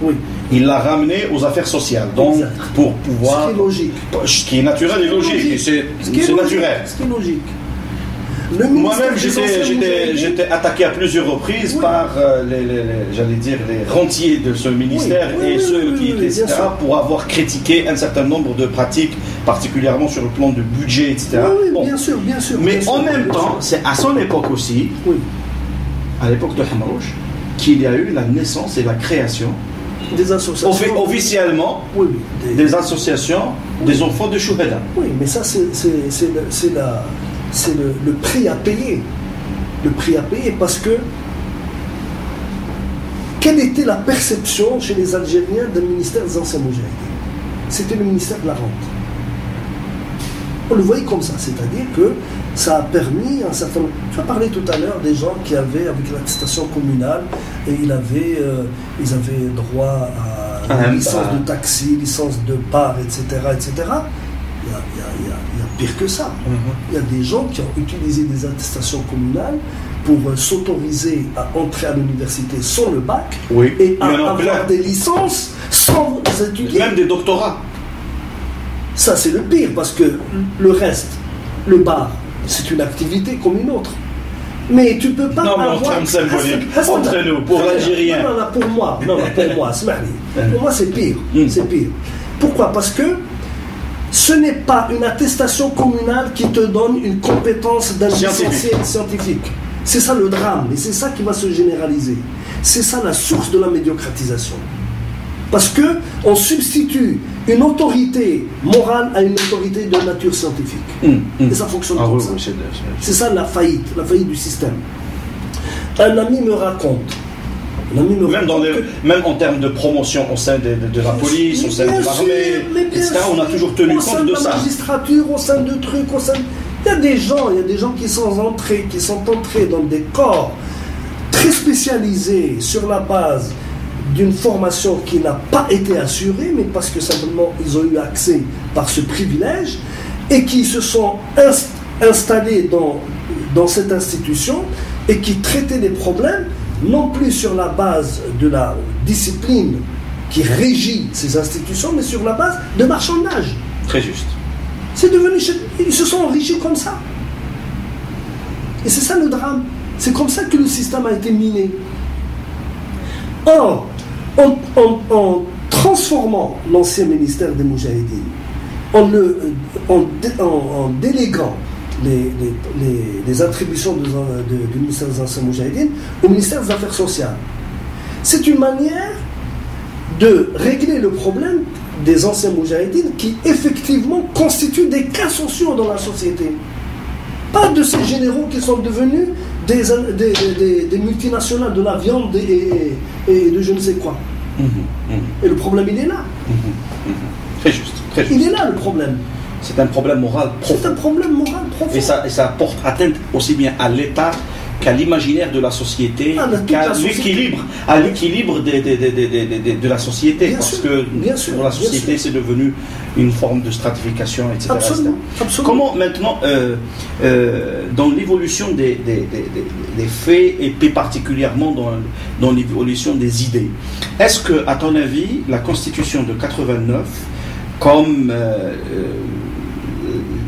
Oui. Il l'a ramené aux affaires sociales. Donc, Exact. pour pouvoir. Ce qui est logique. Ce qui est naturel et logique. Et c'est naturel. Ce qui est logique. Moi-même, j'étais attaqué à plusieurs reprises par j'allais dire, les rentiers de ce ministère ceux qui étaient, etc., pour avoir critiqué un certain nombre de pratiques, particulièrement sur le plan du budget, etc. Oui, bien sûr. Mais en même temps, c'est à son époque aussi, à l'époque de Hamarouche, qu'il y a eu la naissance et la création des associations. Officiellement, des associations des enfants de Chouhada. Oui, mais ça, c'est le prix à payer. Le prix à payer parce que quelle était la perception chez les Algériens du ministère des anciens moudjahidines? C'était le ministère de la rente. On le voyait comme ça, c'est-à-dire que ça a permis un certain nombre... Tu as parlé tout à l'heure des gens qui avaient, avec l'attestation communale, et ils avaient droit à une licence de taxi, licence de bar, etc. etc. Il y a pire que ça. Il y a des gens qui ont utilisé des attestations communales pour s'autoriser à entrer à l'université sans le bac et à avoir des licences sans étudier. Même des doctorats. Ça, c'est le pire, parce que le reste, le bar, c'est une activité comme une autre. Mais tu ne peux pas avoir... Non, mais en termes symboliques, entre nous, pour l'Algérien. Pour moi, pour moi, c'est pire. C'est pire. Pourquoi? Parce que ce n'est pas une attestation communale qui te donne une compétence d'un licencié scientifique. C'est ça le drame, et c'est ça qui va se généraliser. C'est ça la source de la médiocratisation. Parce qu'on substitue une autorité morale à une autorité de nature scientifique. Et ça fonctionne comme ça. C'est ça la faillite du système. Un ami me raconte. Même en termes de promotion au sein de la police, au sein de l'armée, etc., on a toujours tenu compte de ça. Au sein de la magistrature, au sein de trucs, il y a des gens qui sont entrés dans des corps très spécialisés sur la base d'une formation qui n'a pas été assurée, mais parce que simplement ils ont eu accès par ce privilège, et qui se sont installés dans cette institution et qui traitaient les problèmes non plus sur la base de la discipline qui régit ces institutions, mais sur la base de marchandage. Très juste. C'est devenu... Ils se sont enrichis comme ça. Et c'est ça le drame. C'est comme ça que le système a été miné. Or, en transformant l'ancien ministère des Moudjahidines, en déléguant les attributions du ministère des anciens Moudjahidines au ministère des Affaires sociales, c'est une manière de régler le problème des anciens Moudjahidines qui effectivement constituent des cas sociaux dans la société. Pas de ces généraux qui sont devenus des multinationales de la viande et de je ne sais quoi. Et le problème, il est là. Très juste. Il est là le problème. C'est un problème moral profond. C'est un problème moral profond. Et ça porte atteinte aussi bien à l'État qu'à l'imaginaire de la société, qu'à l'équilibre de la société. Bien parce sûr, que pour la société, c'est devenu une forme de stratification, etc. Absolument. Comment maintenant, dans l'évolution des faits, et plus particulièrement dans l'évolution des idées, est-ce que, à ton avis, la Constitution de 89, comme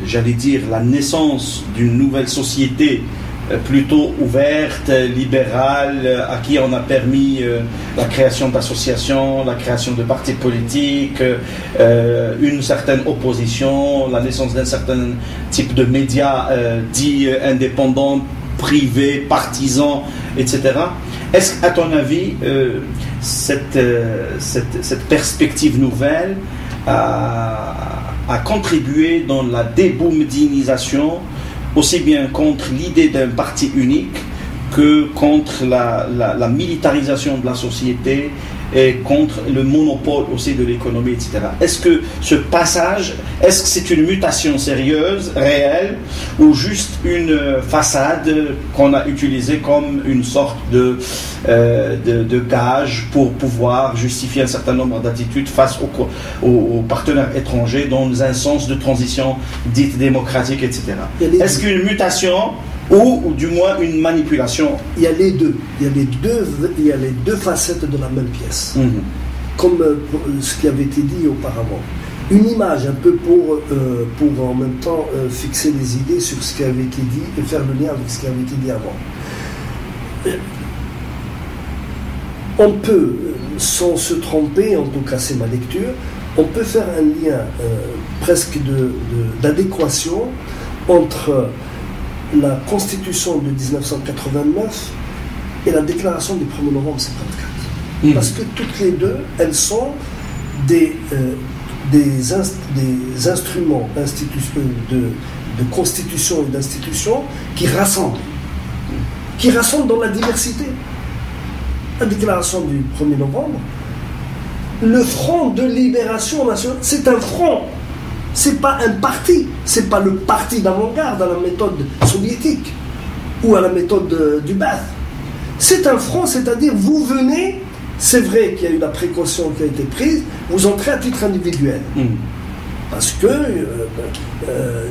j'allais dire la naissance d'une nouvelle société plutôt ouverte, libérale, à qui on a permis la création d'associations, la création de partis politiques, une certaine opposition, la naissance d'un certain type de médias dits indépendants, privés, partisans, etc. Est-ce qu'à ton avis, cette perspective nouvelle a contribué dans la déboumedinisation, aussi bien contre l'idée d'un parti unique que contre la militarisation de la société et contre le monopole aussi de l'économie, etc. Est-ce que ce passage, est-ce que c'est une mutation sérieuse, réelle, ou juste une façade qu'on a utilisée comme une sorte de gage pour pouvoir justifier un certain nombre d'attitudes face aux partenaires étrangers dans un sens de transition dite démocratique, etc. Est-ce qu'une mutation ou du moins une manipulation? Il y a les deux. Il y a les deux facettes de la même pièce. comme ce qui avait été dit auparavant, une image un peu pour en même temps fixer les idées sur ce qui avait été dit et faire le lien avec ce qui avait été dit avant. On peut, sans se tromper, en tout cas c'est ma lecture, on peut faire un lien presque d'adéquation entre la Constitution de 1989 et la déclaration du 1er novembre 1954. Parce que toutes les deux, elles sont des instruments de constitution et d'institution qui rassemblent dans la diversité. La déclaration du 1er novembre, le Front de libération nationale, c'est un front, c'est pas un parti, c'est pas le parti d'avant-garde à la méthode soviétique ou à la méthode du Ba'ath. C'est un front, c'est-à-dire vous venez, c'est vrai qu'il y a eu la précaution qui a été prise, vous entrez à titre individuel. Parce que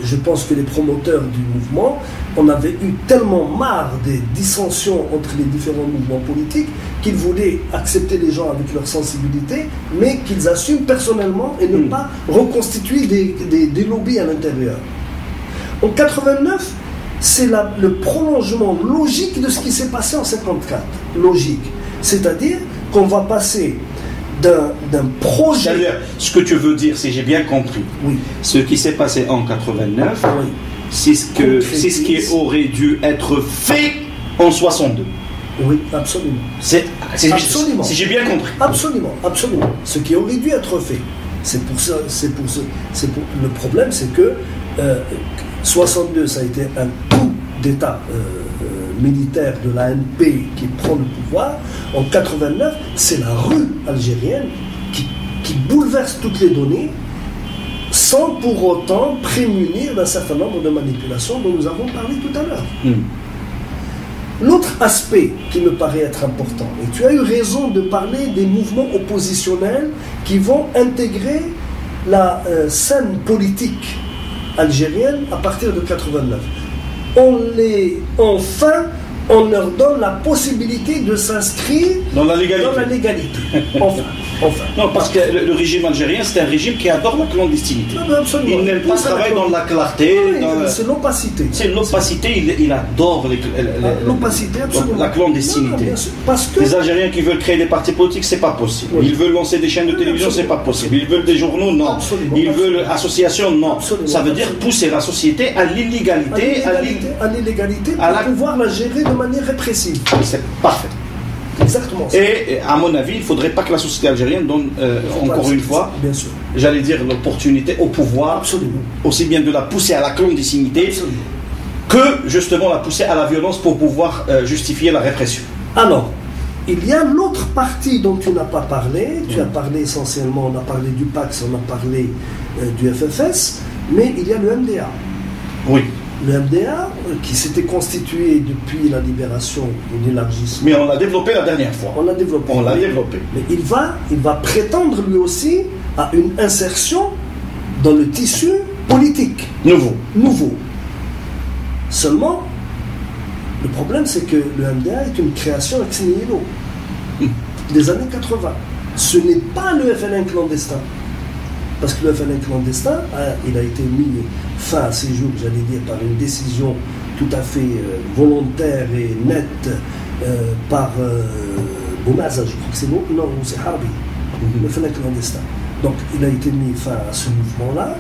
je pense que les promoteurs du mouvement, on avait eu tellement marre des dissensions entre les différents mouvements politiques qu'ils voulaient accepter les gens avec leur sensibilité, mais qu'ils assument personnellement et ne pas reconstituer des lobbies à l'intérieur. En 89, c'est le prolongement logique de ce qui s'est passé en 54. Logique. C'est-à-dire qu'on va passer d'un projet... C'est-à-dire, ce que tu veux dire, si j'ai bien compris, ce qui s'est passé en 89, c'est ce qui aurait dû être fait en 62. Oui, absolument. Absolument. Si j'ai bien compris. Absolument, absolument. Ce qui aurait dû être fait. Le problème, c'est que 62, ça a été un coup d'État militaire de l'ANP qui prend le pouvoir. En 89, c'est la rue algérienne qui bouleverse toutes les données sans pour autant prémunir d'un certain nombre de manipulations dont nous avons parlé tout à l'heure. L'autre aspect qui me paraît être important, et tu as eu raison de parler des mouvements oppositionnels qui vont intégrer la scène politique algérienne à partir de 89. On leur donne la possibilité de s'inscrire dans la légalité. Enfin. Non, parce que le régime algérien, c'est un régime qui adore la clandestinité. Il n'aime pas travailler dans la clarté. C'est l'opacité. C'est l'opacité, il adore l'opacité, absolument. La clandestinité. Parce que les Algériens qui veulent créer des partis politiques, c'est pas possible. Ils veulent lancer des chaînes de télévision, c'est pas possible. Ils veulent des journaux, non. Ils veulent associations, non. Ça veut dire pousser la société à l'illégalité, pour pouvoir la gérer de manière répressive. C'est parfait. Exactement. Et à mon avis, il ne faudrait pas que la société algérienne donne, encore une fois, j'allais dire, l'opportunité au pouvoir, absolument, aussi bien de la pousser à la clandestinité, absolument, que justement la pousser à la violence pour pouvoir justifier la répression. Alors, il y a l'autre partie dont tu n'as pas parlé. Tu as parlé essentiellement, on a parlé du PAX, on a parlé du FFS, mais il y a le MDA. Oui. Le MDA, qui s'était constitué depuis la libération et l'élargissement. Mais on l'a développé la dernière fois. On l'a développé. Mais il va prétendre lui aussi à une insertion dans le tissu politique. Nouveau. Seulement, le problème, c'est que le MDA est une création ex nihilo des années 80. Ce n'est pas le FLN clandestin. Parce que le FLN clandestin, il a été mis fin à ses jours, j'allais dire, par une décision tout à fait volontaire et nette par Boumaza, je crois que c'est bon, non, c'est Harbi, le FLN clandestin. Donc il a été mis fin à ce mouvement-là,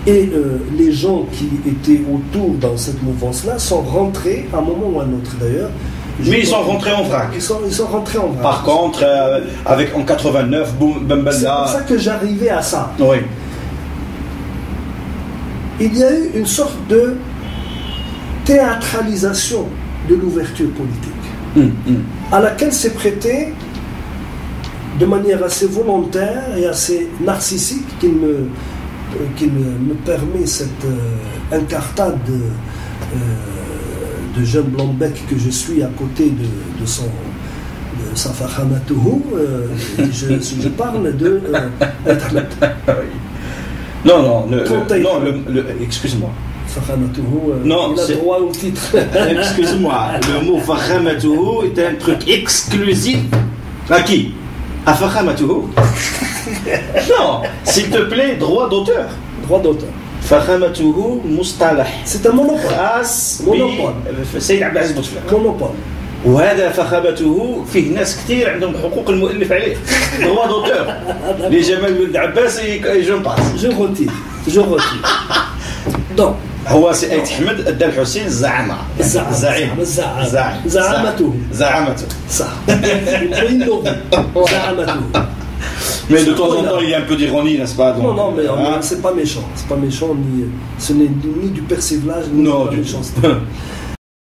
et les gens qui étaet autour dans cette mouvance-là sont rentrés, à un moment ou à un autre d'ailleurs. Mais ils sont rentrés en vrac. Ils sont rentrés en vrac. Par contre, en 89, c'est pour ça que j'arrivais à ça. Oui. Il y a eu une sorte de théâtralisation de l'ouverture politique, à laquelle s'est prêté de manière assez volontaire et assez narcissique qu'il me permet cette incartade de jeune blanc-bec que je suis à côté de sa fakhamatuhu. Je parle de Non, excuse-moi. Non, il a droit au titre. Excuse-moi, le mot fakhamatuhu est un truc exclusif à qui? Afakhamatuhu. Non, s'il te plaît, droit d'auteur. Droit d'auteur. Fakhamatuhu mustalah. C'est un monopole. خاص Monopole. بسيد عبد العزيز بوتفليقه. Monopole. وهذا فخامته فيه ناس كثير عندهم حقوق المؤلف عليه. droit d'auteur. لجمال ولد عباس جون باس. Je retire. Donc. هو سي ايت حمد ادى الحسين الزعامه. الزعيم. زعامته. صح. زعامته. Mais de temps en temps, il y a un peu d'ironie, n'est-ce pas? Donc, non, mais c'est pas méchant. C'est pas méchant, ce n'est ni du persiflage, ni de la méchanceté.